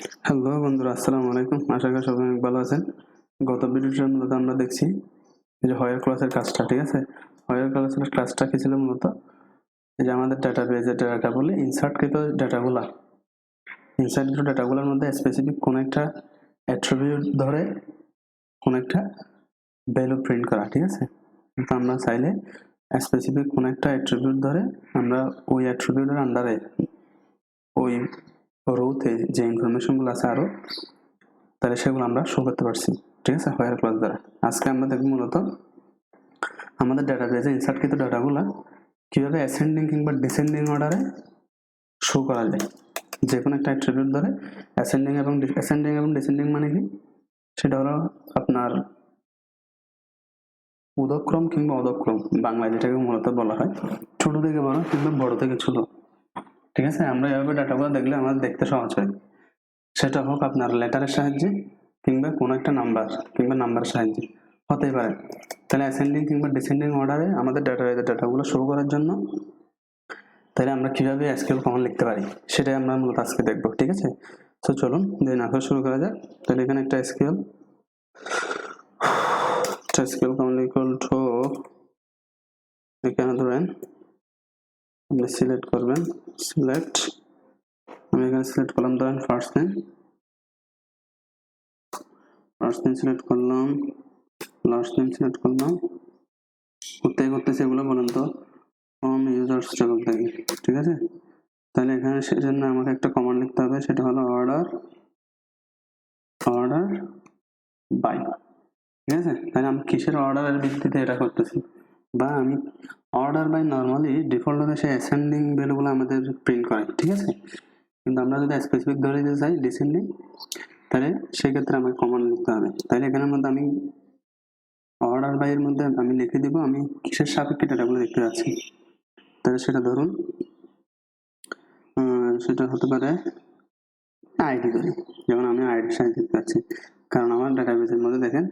Hello বন্ধুরা, আসসালামু আলাইকুম। আশা করি সবাই অনেক ভালো আছেন। গত ভিডিওটার মধ্যে আমরা দেখছি এই যে হায়ার ক্লাসের কাজটা, ঠিক আছে? হায়ার ক্লাসের ক্লাসটা কি ছিল মূলত? এই যে আমাদের ডাটাবেজের ডাটা বলে ইনসার্টকৃত ডাটাগুলা, ইনসার্টকৃত ডাটাগুলোর মধ্যে স্পেসিফিক কোন একটা অ্যাট্রিবিউট ধরে কোন একটা ভ্যালু প্রিন্ট করা, ঠিক আছে? কিন্তু আমরা চাইলে স্পেসিফিক কোন একটা অ্যাট্রিবিউট ধরে আমরা ওই অ্যাট্রিবিউটের আন্ডারে ওই রোতে যে ইনফরমেশনগুলো আছে আরো, তাহলে সেগুলো আমরা শো করতে পারছি, ঠিক আছে, হোয়ার ক্লাস দ্বারা। আজকে আমরা দেখব মূলত আমাদের ডাটাবেজে ইনসার্টকৃত ডাটাগুলো কিভাবে অ্যাসেন্ডিং কিংবা ডিসেন্ডিং অর্ডারে শো করা যায়। যে কোনো একটা অ্যাট্রিবিউট ধরে অ্যাসেন্ডিং এবং ডিসেন্ডিং মানে কি, সেটা হলো আপনার উদক্রম কিংবা অধক্রম, বাংলায় যেটাকে মূলত বলা হয় ছোট থেকে বড় কিংবা বড় থেকে ছোট, ঠিক আছে? আমরা এভাবে ডাটাগুলো দেখলে আমাদের দেখতে সহজ হয়। সেটা হোক আপনার লেটারের সাহায্যে কিংবা কোনো একটা নাম্বার কিংবা নাম্বারের সাহায্যে হতেই পারে। তাহলে অ্যাসেন্ডিং কিংবা ডিসেন্ডিং অর্ডারে আমাদের ডাটাগুলো শো করার জন্য তাহলে আমরা কিভাবে এসকিউএল কমান্ড লিখতে পারি সেটাই আমরা মূলত আজকে দেখবো, ঠিক আছে? তো চলুন দেরি না করে শুরু করা যাক। তাহলে এখানে একটা এসকিউএল কমান্ড ইকুয়াল টু, এখানে ধরেন আপনি সিলেক্ট করবেন, সিলেক্ট, আমি এখানে সিলেক্ট করলাম ধরেন ফার্স্ট নেম সিলেক্ট করলাম, লাস্ট নেম সিলেক্ট করলাম, করতেছি এগুলো বলেন তো ফ্রম ইউজার্স টেবল থেকে, ঠিক আছে? তাহলে এখানে সেজন্য আমাকে একটা কমান্ড লিখতে হবে, সেটা হলো অর্ডার বাই, ঠিক আছে? তাহলে আমি কিসের অর্ডারের ভিত্তিতে এটা করতেছি, বা আমি অর্ডার বাই নর্মালি ডিফল্ট ভাবে সেই অ্যাসেন্ডিং ভ্যালুগুলো আমাদের প্রিন্ট করে, ঠিক আছে? কিন্তু আমরা যদি স্পেসিফিক ধরে দিতে চাই ডিসেন্ডিং, তাহলে সেক্ষেত্রে আমাকে কমান্ড লিখতে হবে। তাহলে এখানের মধ্যে আমি অর্ডার বাই এর মধ্যে আমি লিখে দিব আমি কিসের সাপেক্ষে ডাটাগুলো দেখতে যাচ্ছি। তাহলে সেটা ধরুন সেটা হতে পারে আইডি ধরি, যেমন আমি আইডির সাহায্যে দেখতে পাচ্ছি, কারণ আমার ডাটাবেসের মধ্যে দেখেন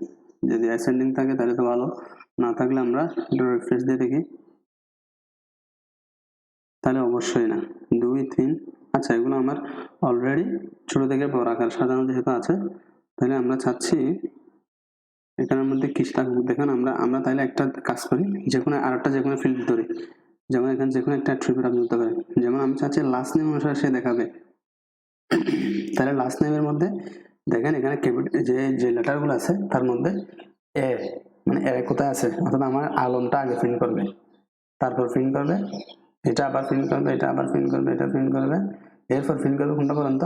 যদি অ্যাসেন্ডিং থাকে তাহলে তো ভালো, না থাকলে আমরা রিফ্রেশ দিয়ে দেখি, তাহলে অবশ্যই না 2 3। আচ্ছা, এগুলো আমার অলরেডি ছোট থেকে বড় আকার সাজানো যেহেতু আছে, তাহলে আমরা চাচ্ছি এখানের মধ্যে কিস থাকবে। দেখেন আমরা তাহলে একটা কাজ করি, যে কোনো ফিল্ড ধরি, যেমন এখানে যে কোনো একটা অ্যাট্রিবিউট আপনি দিতে পারেন, যেমন আমি চাচ্ছি লাস্ট নেম অনুসারে সে দেখাবে। তাহলে লাস্ট নেমের মধ্যে দেখেন এখানে যে লেটারগুলো আছে তার মধ্যে এ, মানে এ কোথায় আছে, অর্থাৎ আমার আলমটা আগে প্রিন্ট করবে, তারপর প্রিন্ট করবে এটা, আবার প্রিন্ট করবে এটা, আবার প্রিন্ট করবে এটা, প্রিন্ট করবে, এরপর প্রিন্ট করবে কোনটা পর্যন্ত,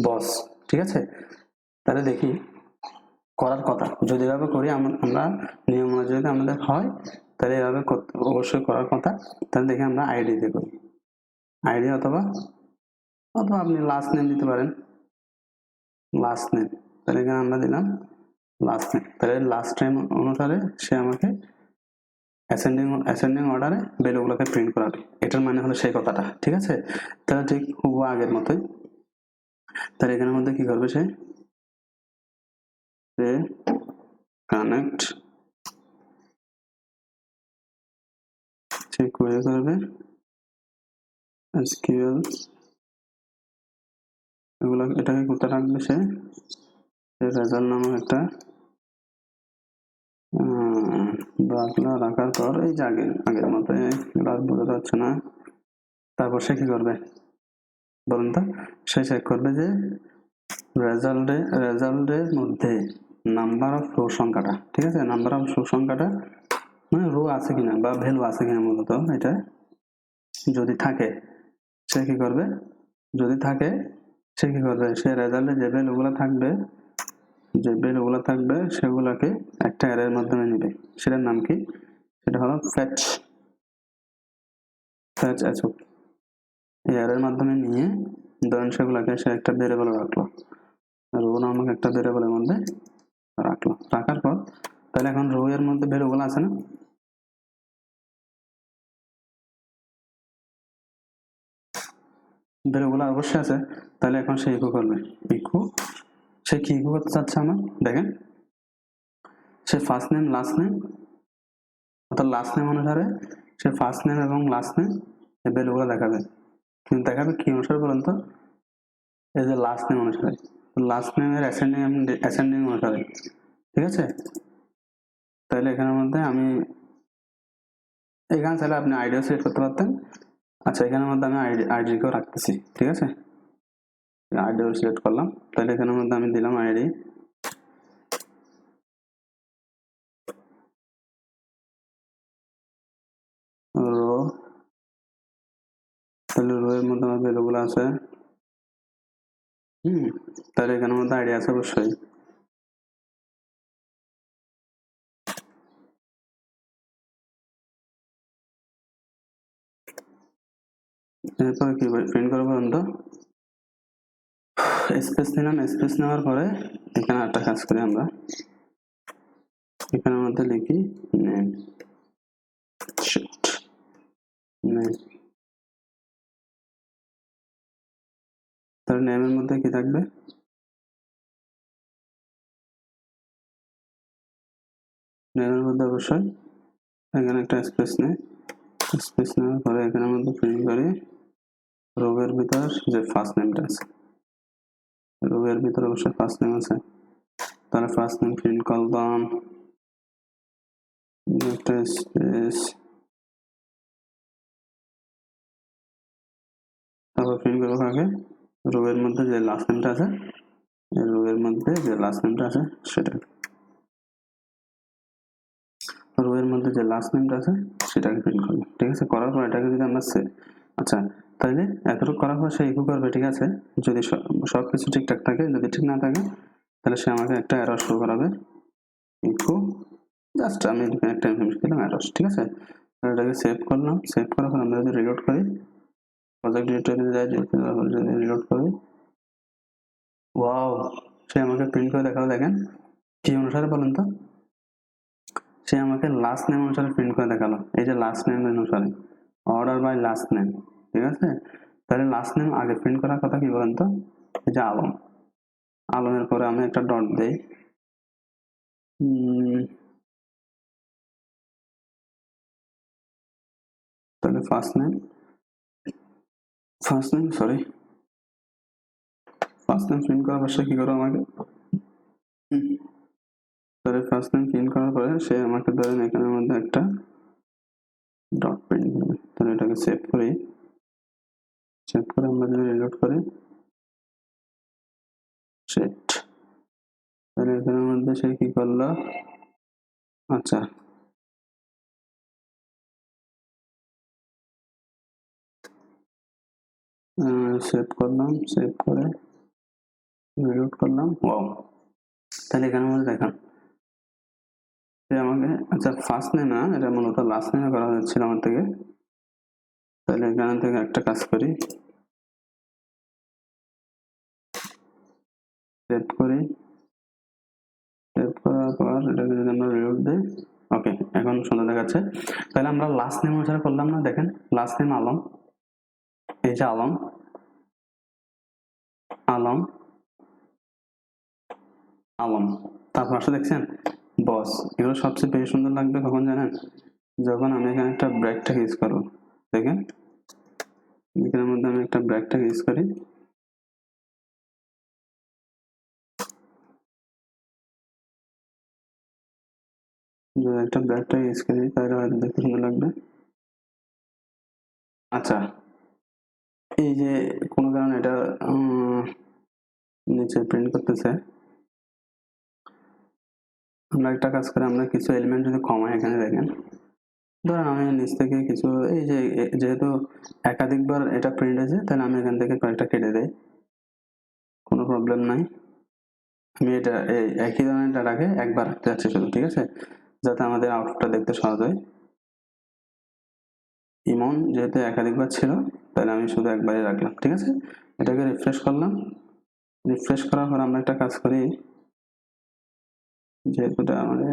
বস, ঠিক আছে? তাহলে দেখি করার কথা যদি এভাবে করি, আমরা নিয়ম অনুযায়ী আমাদের হয়, তাহলে এভাবে অবশ্যই করার কথা। তাহলে দেখি আমরা আইডি দিয়ে করি, আইডি অথবা আপনি লাস্ট নেম দিতে পারেন, লাস্ট নেম। তাহলে এখানে আমরা দিলাম লাস্ট নেম, তাহলে লাস্ট নেম অনুসারে সে আমাকে অ্যাসেন্ডিং অর্ডারে ভ্যালুগুলোকে প্রিন্ট করাবে। এটার মানে হলো সেই কথাটা, ঠিক আছে? তাহলে ঠিক হুবহু আগের মতোই। তাহলে এখানের মধ্যে কি করবে, সে কানেক্ট, সে কোয়েরি করবে এসকিউএল, এগুলো এটাকে কোথায় রাখবে, সে রেজাল্ট নামক একটা রাখার পর এই যে আগের মতো আর বোঝা যাচ্ছে না। তারপর সে কি করবে বলুন তো, সে চেক করবে যে রেজাল্টের মধ্যে নাম্বার অফ রো সংখ্যাটা, ঠিক আছে, নাম্বার অফ রো সংখ্যাটা মানে রো আছে কিনা বা ভ্যালু আছে কিনা, মূলত এটা যদি থাকে সে কি করবে, যদি থাকে সে কি করবে, সে রেজাল্টে যে ভ্যালুগুলো থাকবে সেগুলোকে একটা অ্যারের মাধ্যমে নেবে। সেটার নাম কি, সেটা হলো ফেচ অ্যাচুক। এই অ্যারের মাধ্যমে নিয়ে ধরেন সেগুলোকে সে একটা ভেরিয়েবলে রাখলো, রো নামক একটা ভেরিয়েবলের মধ্যে রাখলো, রাখার পর তাহলে এখন রো এর মধ্যে ভ্যালুগুলো আছে না, ভ্যালুগুলো অবশ্যই আছে। তাহলে এখন সে ইকো করবে, সে কি ইকো করতে চাচ্ছে আমার, দেখেন সে ফার্স্ট নেম লাস্ট নেম, অর্থাৎ লাস্ট নেম অনুসারে সে ফার্স্ট নেম এবং লাস্ট নেম এই ভ্যালুগুলো দেখাবে। কিন্তু দেখাবে কি অনুসারে বলুন তো, এই যে লাস্ট নেম অনুসারে, লাস্ট নেমের অ্যাসেন্ডিং অনুসারে, ঠিক আছে। তাহলে এখানের মধ্যে আমি এখানে চাইলে আপনি আইডিও সিলেক্ট করতে পারতেন। আচ্ছা, এখানের মধ্যে আমি আইডিকেও রাখতেছি, ঠিক আছে। আইডিও সিলেক্ট করলাম, তাহলে এখানের মধ্যে আমি দিলাম আইডি, রো, তাহলে রো এর মধ্যে আমার ভ্যালুগুলো আছে। তাহলে এখানের মধ্যে আইডি আছে অবশ্যই। এরপরে কি প্রিন্ট করবো বলুন তো, স্পেস নিলাম, স্পেস নেওয়ার পরে এখানে একটা কাজ করি আমরা, এখানের মধ্যে লিখি নেম, নেম, তাহলে নেমের মধ্যে কি থাকবে, নেমের মধ্যে অবশ্যই এখানে একটা স্পেস নেই, স্পেস নেওয়ার পরে এখানের মধ্যে প্রিন্ট করি রোগের ভিতর যে ফার্স্ট নেমটা আছে, রোগের ভিতর অবশ্যই ফার্স্ট নেম আছে, তাহলে ফার্স্ট নেম প্রিন্ট করলাম, একটা স্পেস, তারপর প্রিন্ট করবো কাকে, রোগের মধ্যে যে লাস্ট নেমটা আছে, রোগের মধ্যে যে লাস্ট নেমটা আছে সেটা, রোয়ের মধ্যে যে লাস্ট নেমটা আছে সেটাকে প্রিন্ট করবো, ঠিক আছে। করার পর এটাকে যদি আমরা আচ্ছা, তাহলে এতটুকু করার পর সে ইকো করবে, ঠিক আছে। যদি সবকিছু ঠিকঠাক থাকে, যদি ঠিক না থাকে তাহলে সে আমাকে একটা এরর শো করাবে, ইকো জাস্ট আমি একটা ইনফরমেশন দিলাম এরর, ঠিক আছে। এটাকে সেভ করলাম, সেভ করার পর আমরা যদি রিলোড করি, প্রজেক্ট ডিরেক্টরিতে যাই, যদি রিলোড করি, ওয়াও, সে আমাকে প্রিন্ট করে দেখালো, দেখেন কি অনুসারে বলেন তো, সে আমাকে লাস্ট নেম অনুসারে প্রিন্ট করে দেখালো, এই যে লাস্ট নেম অনুসারে, অর্ডার বাই লাস্ট নেম, ঠিক আছে। তাহলে লাস্ট নেম আগে প্রিন্ট করার কথা কি বলেন তো, এই যে আলম, আলমের পরে আমি একটা ডট দেই, তাহলে first name sorry, first name print করার পর সে কি করো আমাকে, তাহলে ফার্স্ট নেম প্রিন্ট করার পরে সে আমাকে ধরেন এখানের মধ্যে একটা ডট প্রিন্ট করবে, তাহলে এটাকে সেভ করি, সেভ করে আমরা যদি রিলোড করি, সেট, তাহলে এখানের মধ্যে সে কি করলো, আচ্ছা সেভ করলাম, সেভ করে রিলোড করলাম, ওয়াও, তাহলে এখানের মধ্যে দেখান আমাকে, আচ্ছা ফার্স্ট নেম না, এটা মূলত লাস্ট নেমে করা হচ্ছিল আমার থেকে, তাহলে এখান থেকে একটা কাজ করি, সেভ করি, সেভ করার পর এটাকে যদি আমরা রিলোড দিই, ওকে এখন সুন্দর দেখাচ্ছে। তাহলে আমরা লাস্ট নেম অনুসারে করলাম না, দেখেন লাস্ট নেম আলম, এই যে আলম, আলম, আলম, তারপর আসলে দেখছেন বস, এগুলো সবচেয়ে বেশি সুন্দর লাগবে কখন জানেন, যখন আমি এখানে একটা ব্র্যাকেট ইউজ করবো, দেখেন এখানের মধ্যে আমি একটা ব্র্যাকেট ইউজ করি, যদি একটা ব্র্যাকেট ইউজ করি তাহলে হয়তো দেখতে সুন্দর লাগবে। আচ্ছা, এই যে কোনো কারণে এটা নিচে প্রিন্ট করতেছে, আমরা একটা কাজ করে আমরা কিছু এলিমেন্ট যদি কমাই, এখানে দেখেন ধরেন আমি নিচ থেকে কিছু, এই যে যেহেতু একাধিকবার এটা প্রিন্ট হয়েছে, তাহলে আমি এখান থেকে কয়েকটা কেটে দেই, কোনো প্রবলেম নাই। আমি এটা একই ধরনের ডাটাকে একবার রাখতে যাচ্ছি শুধু, ঠিক আছে, যাতে আমাদের আউটপুটটা দেখতে সহজ হয়। ইমন যেহেতু একাধিকবার ছিল, তাহলে আমি শুধু একবারই রাখলাম, ঠিক আছে। এটাকে রিফ্রেশ করলাম, রিফ্রেশ করার পর আমরা একটা কাজ করি, যেহেতু এটা আমাদের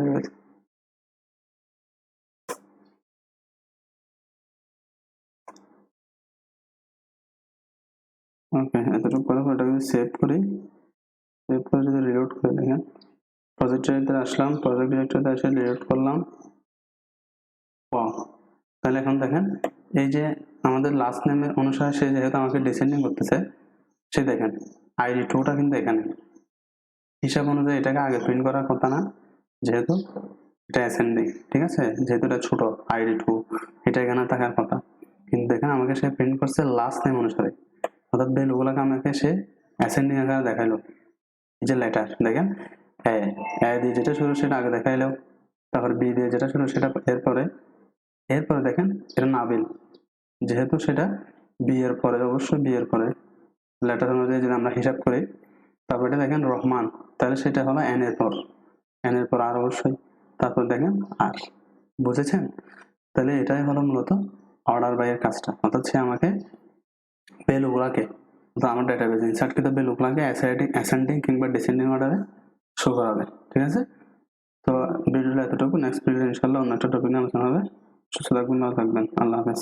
ওকে, এতটুকু করার পর এটাকে সেভ করি, সেভ করে যদি রিলোড করে দেখেন, প্রজেক্ট ডিরেক্টরিতে আসলাম, প্রজেক্ট ডিরেক্টরিতে এসে রিলোড করলাম, তাহলে এখন দেখেন এই যে আমাদের লাস্ট নেমের অনুসারে সে যেহেতু আমাকে ডিসেন্ডিং করতেছে, সে দেখেন আইডি 2টা কিন্তু এখানে, হিসাব অনুযায়ী এটাকে আগে প্রিন্ট করার কথা না, যেহেতু এটা অ্যাসেন্ডিং, ঠিক আছে, যেহেতু এটা ছোট ID2 এটা এখানে থাকার কথা, কিন্তু দেখেন আমাকে সে প্রিন্ট করছে লাস্ট নেম অনুসারে, অর্থাৎ ভ্যালুগুলোকে আমাকে সে অ্যাসেন্ডিং আকারে দেখাইলো। এই যে লেটার দেখেন এ দিয়ে যেটা শুরু সেটা আগে দেখাইলো, তারপর বি দিয়ে যেটা শুরু সেটা এরপরে, এরপরে দেখেন এটা নাবিল, যেহেতু সেটা বি এর পরে, অবশ্যই বি এর পরে লেটার অনুযায়ী যদি আমরা হিসাব করি, তারপর এটা দেখেন রহমান, তাহলে সেটা হলো এন এর পর, এন এর পর আর অবশ্যই, তারপর দেখেন আর। বুঝেছেন? তাহলে এটাই হলো মূলত অর্ডার বাই এর কাজটা, অর্থাৎ সে আমাকে ভ্যালুগুলাকে, আমার ডেটাবেজ ইনসার্টকৃত ভ্যালুগুলাকে অ্যাসেন্ডিং কিংবা ডিসেন্ডিং অর্ডারে শো করাবে। ঠিক আছে? তো ভিডিওটা এতটুকু, নেক্সট ভিডিও ইনশাল্লাহ অন্য একটা টপিক নিয়ে আলোচনা হবে। সুস্থ থাকবেন, ভালো থাকবেন, আল্লাহ হাফেজ।